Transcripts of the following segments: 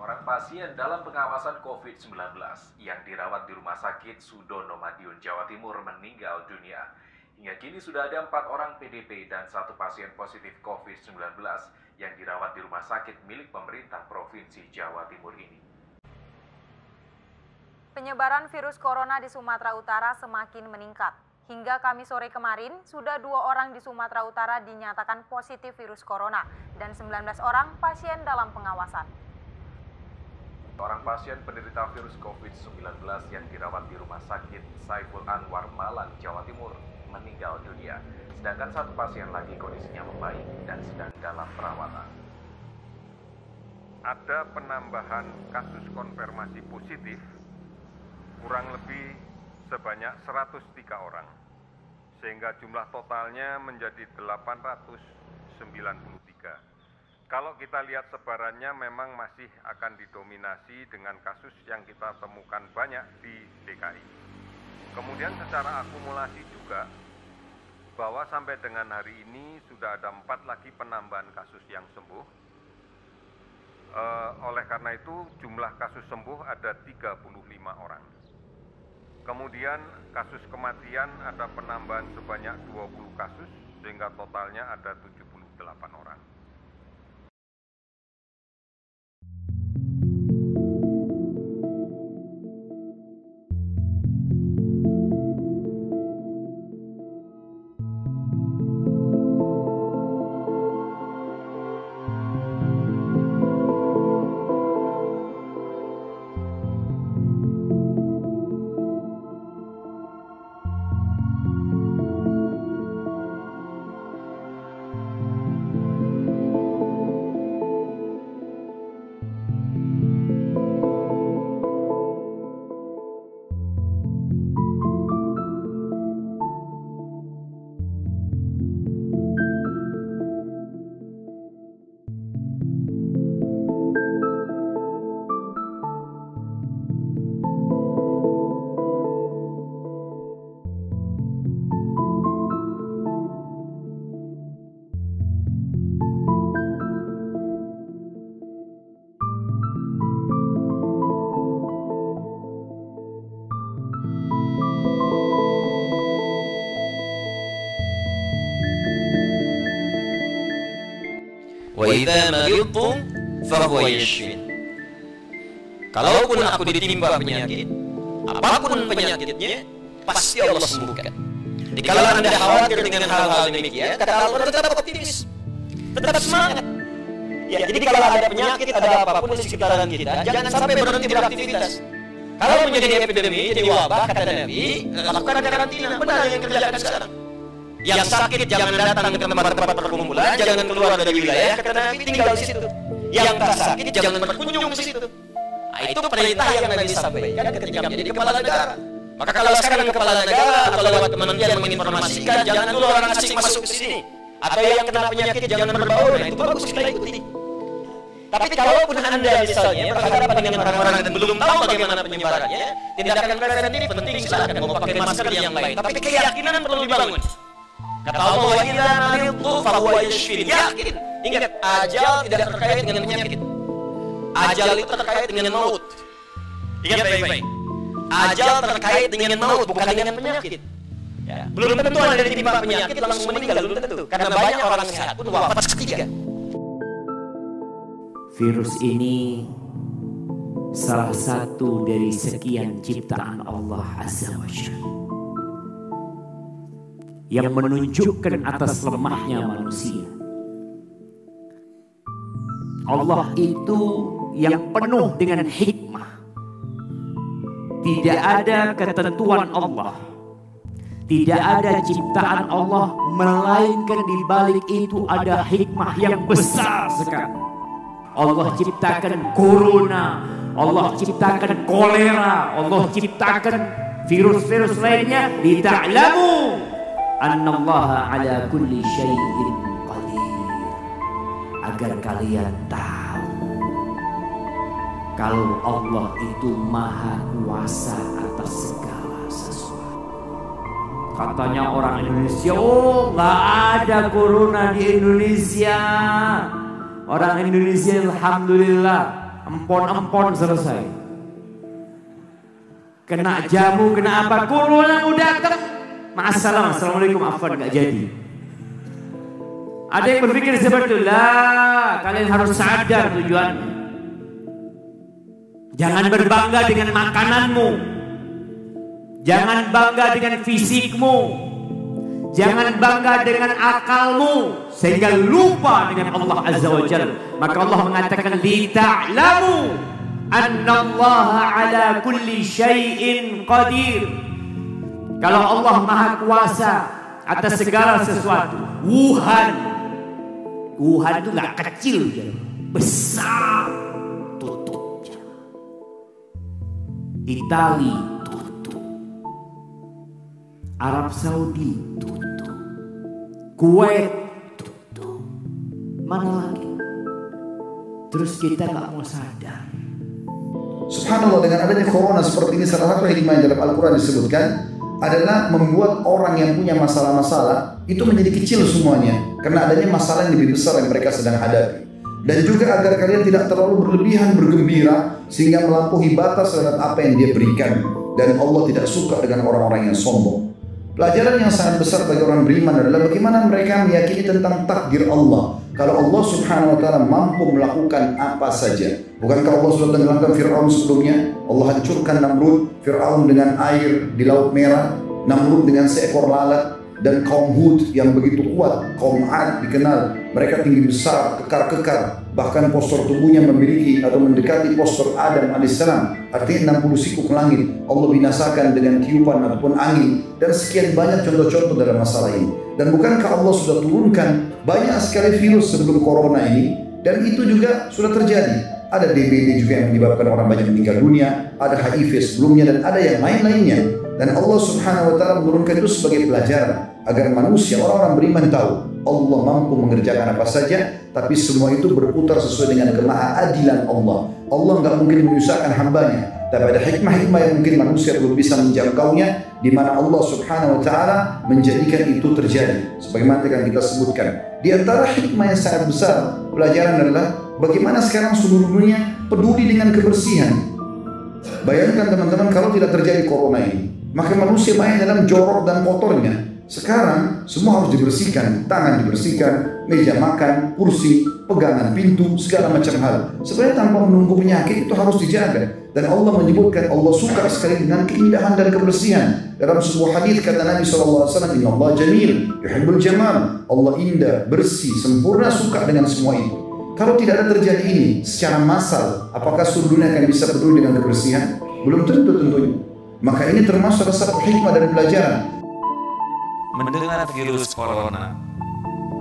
Seorang pasien dalam pengawasan COVID-19 yang dirawat di Rumah Sakit Sudono Madiun, Jawa Timur meninggal dunia. Hingga kini sudah ada 4 orang PDP dan 1 pasien positif COVID-19 yang dirawat di rumah sakit milik pemerintah Provinsi Jawa Timur ini. Penyebaran virus corona di Sumatera Utara semakin meningkat. Hingga Kamis sore kemarin, sudah 2 orang di Sumatera Utara dinyatakan positif virus corona dan 19 orang pasien dalam pengawasan. Seorang pasien penderita virus COVID-19 yang dirawat di Rumah Sakit Saiful Anwar, Malang, Jawa Timur, meninggal dunia. Sedangkan 1 pasien lagi kondisinya membaik dan sedang dalam perawatan. Ada penambahan kasus konfirmasi positif kurang lebih sebanyak 103 orang, sehingga jumlah totalnya menjadi 893. Kalau kita lihat sebarannya memang masih akan didominasi dengan kasus yang kita temukan banyak di DKI. Kemudian secara akumulasi juga, bahwa sampai dengan hari ini sudah ada 4 lagi penambahan kasus yang sembuh. Oleh karena itu jumlah kasus sembuh ada 35 orang. Kemudian kasus kematian ada penambahan sebanyak 20 kasus, sehingga totalnya ada 78 orang. Wa idza maridtu fahuwa yashfin. Kalaupun aku ditimpa penyakit, apapun penyakitnya, pasti Allah sembuhkan. Jadi kalau Anda khawatir dengan hal-hal demikian, kata Allah, tetap optimis, tetap semangat. Ya, jadi kalau ada penyakit, ada apapun di sekitaran kita, jangan sampai berhenti beraktivitas. Kalau menjadi epidemi, jadi wabah, kata Nabi, lakukan karantina. Benar yang kerjakan sekarang. Yang sakit jangan datang ke tempat-tempat perkumpulan, jangan keluar dari wilayah, kata Nabi, tinggal di situ. Yang tak sakit jangan berkunjung ke situ. Nah, itu perintah yang Nabi sampaikan ketika menjadi kepala negara. Maka kalau sekarang kepala negara atau lewat kementerian menginformasikan, jangan dulu orang asing masuk ke sini. Atau yang kena penyakit jangan berbaur, nah itu bagus kita ikuti. Tapi kalaupun Anda misalnya berhadapan dengan orang-orang dan belum tahu bagaimana penyebarannya, tindakan preventif penting, silakan mau pakai masker yang lain. Tapi keyakinan perlu dibangun. Kata Allah, wa idza maridtu fahuwa yashfin. Yakin. Ingat, ajal tidak terkait dengan penyakit. Ajal itu terkait dengan maut. Ingat baik-baik. Ajal terkait dengan maut, bukan dengan penyakit. Ya. Belum tentu Anda ditimpa penyakit langsung meninggal, belum tentu. Karena banyak orang sehat pun wafat seketika. Virus ini salah satu dari sekian ciptaan Allah Azza wa Jalla yang menunjukkan atas lemahnya manusia. Allah itu yang penuh dengan hikmah. Tidak ada ketentuan Allah, tidak ada ciptaan Allah, melainkan di balik itu ada hikmah yang besar sekali. Allah ciptakan corona, Allah ciptakan kolera, Allah ciptakan virus-virus lainnya, lita'lamu annallaha ala kulli syai'in qadir, agar kalian tahu kalau Allah itu maha kuasa atas segala sesuatu. Katanya orang Indonesia, oh nggak ada corona di Indonesia. Orang Indonesia alhamdulillah empon-empon selesai. Kena jamu, kena apa, corona mau datang, ma'assalam, assalamualaikum, afwan, gak jadi. Ada yang berpikir seperti itu. Lah, kalian harus sadar tujuannya. Jangan berbangga dengan makananmu. Jangan bangga dengan fisikmu. Jangan bangga dengan akalmu sehingga lupa dengan Allah Azza wa Jalla. Maka Allah mengatakan li ta'lamu annallaha ala kulli syai'in qadir. Kalau Allah Maha Kuasa atas segala sesuatu. Wuhan itu gak kecil, besar tutupnya. Itali tutup, Arab Saudi tutup, Kuwait tutup, mana lagi? Terus kita gak mau sadar. Subhanallah, dengan adanya corona seperti ini, salah satu hikmah yang dalam Al-Quran disebutkan adalah membuat orang yang punya masalah-masalah itu menjadi kecil semuanya, karena adanya masalah yang lebih besar yang mereka sedang hadapi. Dan juga agar kalian tidak terlalu berlebihan bergembira sehingga melampaui batas terhadap apa yang dia berikan. Dan Allah tidak suka dengan orang-orang yang sombong. Pelajaran yang sangat besar bagi orang beriman adalah bagaimana mereka meyakini tentang takdir Allah. Kalau Allah Subhanahu wa ta'ala mampu melakukan apa saja. Bukankah Allah sudah tenggelamkan Fir'aun sebelumnya? Allah hancurkan Namrud, Fir'aun dengan air di Laut Merah, Namrud dengan seekor lalat, dan kaum Hud yang begitu kuat, kaum Ad dikenal, mereka tinggi besar, kekar-kekar, bahkan postur tubuhnya memiliki atau mendekati postur Adam alaihissalam, artinya 60 siku ke langit. Allah binasakan dengan tiupan ataupun angin, dan sekian banyak contoh-contoh dalam masalah ini. Dan bukankah Allah sudah turunkan banyak sekali virus sebelum corona ini, dan itu juga sudah terjadi. Ada DBD juga yang menyebabkan orang banyak meninggal dunia, ada HIV sebelumnya, dan ada yang lain-lainnya. Dan Allah Subhanahu wa ta'ala menurunkan itu sebagai pelajaran agar manusia, orang-orang beriman tahu Allah mampu mengerjakan apa saja, tapi semua itu berputar sesuai dengan kemahaadilan Allah. Allah nggak mungkin menyusahkan hambanya, tapi ada hikmah-hikmah yang mungkin manusia belum bisa menjangkaunya, di mana Allah Subhanahu wa ta'ala menjadikan itu terjadi. Sebagaimana yang kita sebutkan, di antara hikmah yang sangat besar pelajaran adalah bagaimana sekarang seluruh dunia peduli dengan kebersihan. Bayangkan teman-teman, kalau tidak terjadi corona ini, maka manusia main dalam jorok dan kotornya. Sekarang semua harus dibersihkan, tangan dibersihkan, meja makan, kursi, pegangan pintu, segala macam hal. Sebenarnya tanpa menunggu penyakit itu harus dijaga. Dan Allah menyebutkan Allah suka sekali dengan keindahan dan kebersihan. Dalam sebuah hadis kata Nabi SAW, Inna Allah jamil, yuhibbul jamal. Allah indah, bersih, sempurna, suka dengan semua itu. Kalau tidak ada terjadi ini secara massal, apakah seluruh dunia akan bisa peduli dengan kebersihan? Belum tentu tentunya. Maka ini termasuk satu hikmah dan pelajaran. Mendengar virus corona,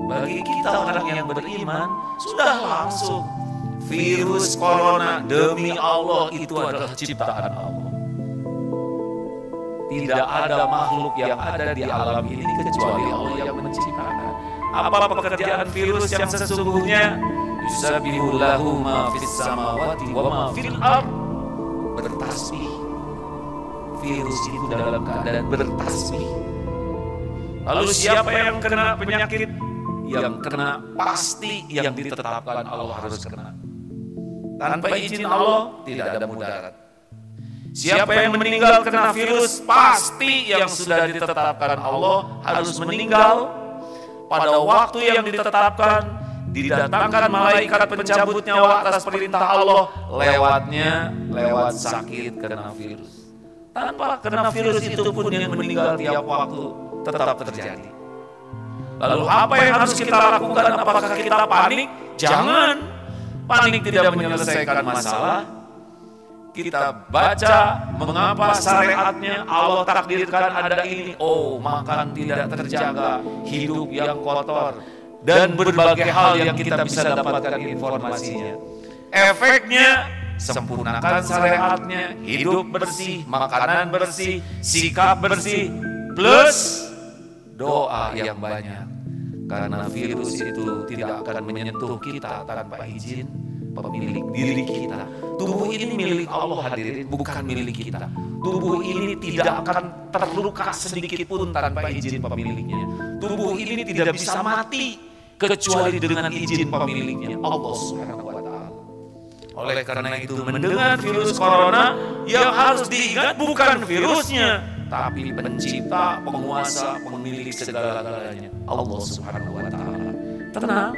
bagi kita orang yang beriman sudah langsung virus corona, demi Allah itu adalah ciptaan Allah. Tidak ada makhluk yang ada di alam ini kecuali Allah yang menciptakan. Apa pekerjaan virus yang sesungguhnya? Yusabbihu lahu ma fis samawati wa ma fil ard. Bertasbih. Virus itu dalam keadaan bertasbih. Lalu siapa yang kena penyakit? Yang kena pasti yang ditetapkan Allah harus kena. Tanpa izin Allah tidak ada mudarat. Siapa yang meninggal kena virus, pasti yang sudah ditetapkan Allah harus meninggal. Pada waktu yang ditetapkan, didatangkan malaikat pencabut nyawa atas perintah Allah, lewat sakit kena virus. Tanpa kena virus itu pun yang meninggal tiap waktu tetap terjadi. Lalu apa yang harus kita lakukan? Apakah kita panik? Jangan. Panik tidak menyelesaikan masalah. Kita baca mengapa syariatnya Allah takdirkan ada ini. Oh, makan tidak terjaga, hidup yang kotor, dan berbagai hal yang kita bisa dapatkan informasinya. Efeknya, sempurnakan syariatnya, hidup bersih, makanan bersih, sikap bersih, plus doa yang banyak. Karena virus itu tidak akan menyentuh kita tanpa izin pemilik diri kita. Tubuh ini milik Allah hadirin, bukan milik kita. Tubuh ini tidak akan terluka sedikit pun tanpa izin pemiliknya. Tubuh ini tidak bisa mati kecuali dengan izin pemiliknya, Allah Subhanahu wa ta'ala. Oleh karena itu mendengar virus corona yang harus diingat bukan virusnya, tapi pencipta, penguasa, pemilik segala-galanya, Allah Subhanahu wa Ta'ala. Tenang.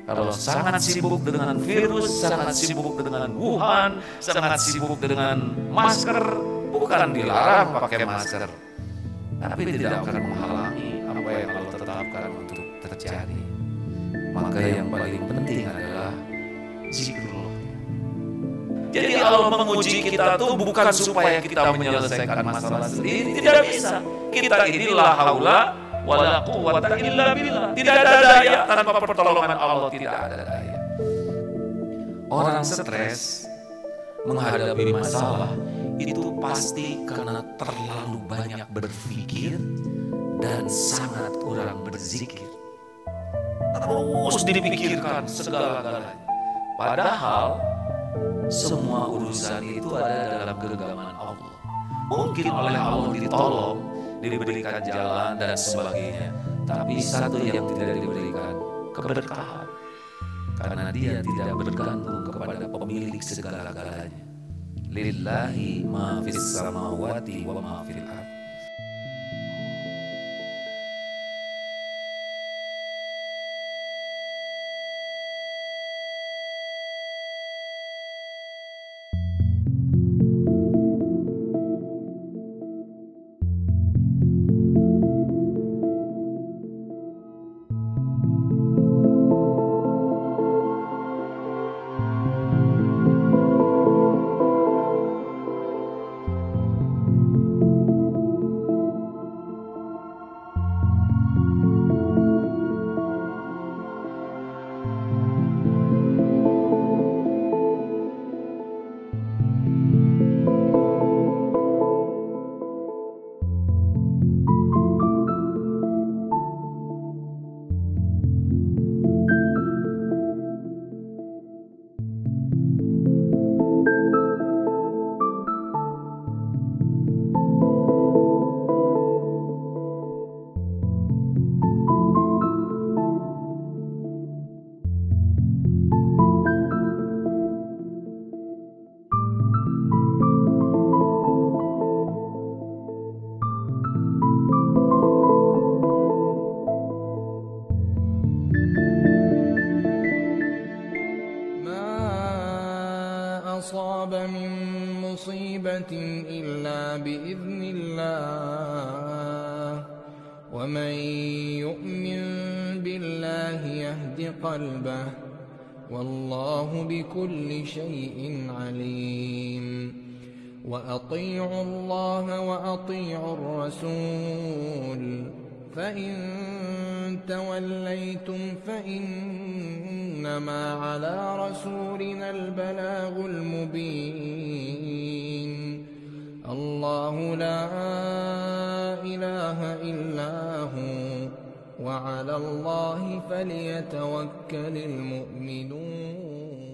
Kalau sangat sibuk dengan virus, sangat sibuk dengan Wuhan, sangat sibuk dengan masker, bukan dilarang pakai masker, tapi tidak akan menghalangi apa yang Allah tetapkan untuk terjadi. Maka yang paling penting adalah zikrullah. Jadi Allah menguji kita tuh bukan supaya kita menyelesaikan masalah sendiri, tidak bisa. Kita ini la haula wala quwwata illa billah. Tidak ada daya tanpa pertolongan Allah, tidak ada daya. Orang stres menghadapi masalah itu pasti karena terlalu banyak berpikir dan sangat kurang berzikir. Terus dipikirkan segala-galanya. Padahal semua urusan itu ada dalam genggaman Allah. Mungkin oleh Allah ditolong, diberikan jalan dan sebagainya. Tapi satu yang tidak diberikan, keberkahan. Karena dia tidak bergantung kepada pemilik segala-galanya. Lillahi ma fis samawati wa ma fil ardh. أصاب من مصيبة إلا بإذن الله ومن يؤمن بالله يهد قلبه والله بكل شيء عليم وأطيعوا الله وأطيعوا الرسول فإن توليتم فإنما على رسولنا البلاغ المبين الله لا إله إلا هو وعلى الله فليتوكل المؤمنون